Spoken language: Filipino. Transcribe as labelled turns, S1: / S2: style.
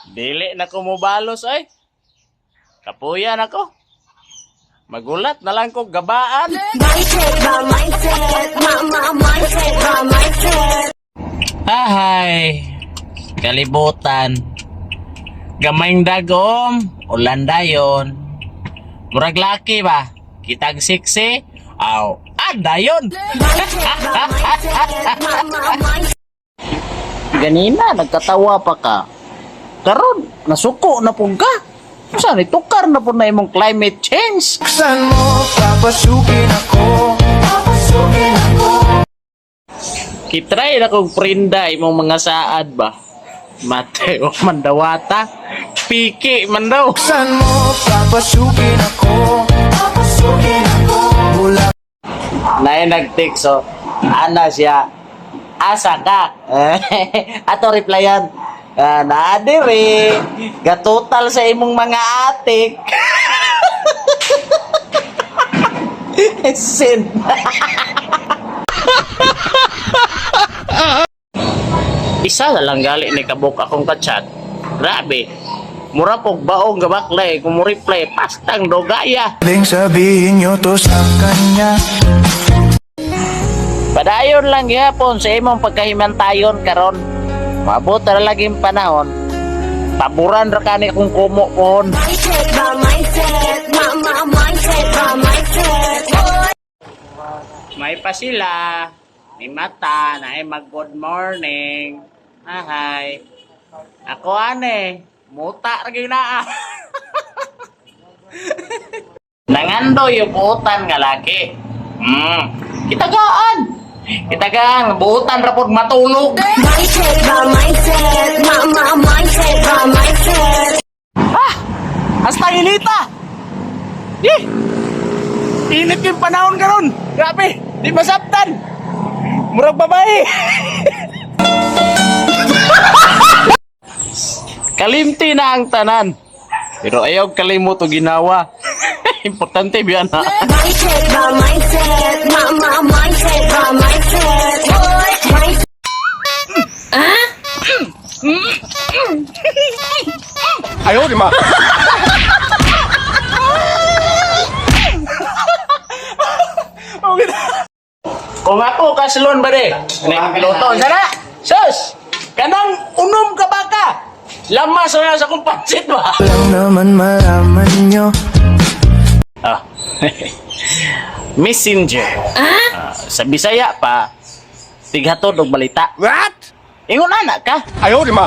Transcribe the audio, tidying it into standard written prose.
S1: Dili na ko mobalos ay. Kapuyan ako. Magulat na lang ko gabaan. Ahay. Kalibutan. Gamayng dagom. Ulan dayon. Murag laki ba? Kitag siksi. Aw. Dayon. Ganina, nagkatawa pa ka. Karon, nasuko na po ka. Saan itukar na po na imong climate change?
S2: Saan mo papasukin ako? Papasukin ako.
S1: Kitry na kong prinda imong mga saad ba? Mateo mandawata. Piki man daw.
S2: Saan mo papasukin ako? Papasukin ako. Mula
S1: Nay nag-text so. Ana siya. Asa ka? Ato replyan. Naadiri. Gatotal sa imong mga atik. Sin. Isa na lang gali ni kabuk akong kachat. Grabe. Mura pog baong gabaklay. Kung mo reply, pastang dogaya.
S2: Pwedeng sabihin nyo to sa kanya.
S1: Padayon lang yapon sa imong pagkahimantayon karon. Maabot na laging panahon. Taburan ra kani kung kumo kon. May pa sila. May mata na ay mag good morning. Ahay. Ako ane, muta ra gyud naa. Nangando yung buutan nga laki. Kitagaan. Kitagaan, buutan ra pud matulog. Hasta inita. Init yung panahon karon. Grabe, di masabtan. Murag babae. Kalimti na ang tanan. Pero ayaw kalimot o ginawa. Importante biyan ha.
S2: Ayaw, di ma.
S1: Kung ako kaslon ba de? Anong piloto? Sana! Sus! Kanang unom ka ba ka? Lamas na sa kong pansit ba?
S2: Lang naman malaman nyo.
S1: Ah. Messenger. Sa Bisaya pa, tighatod og balita.
S2: What?
S1: Ingon anak ka.
S2: Ayaw, di ma.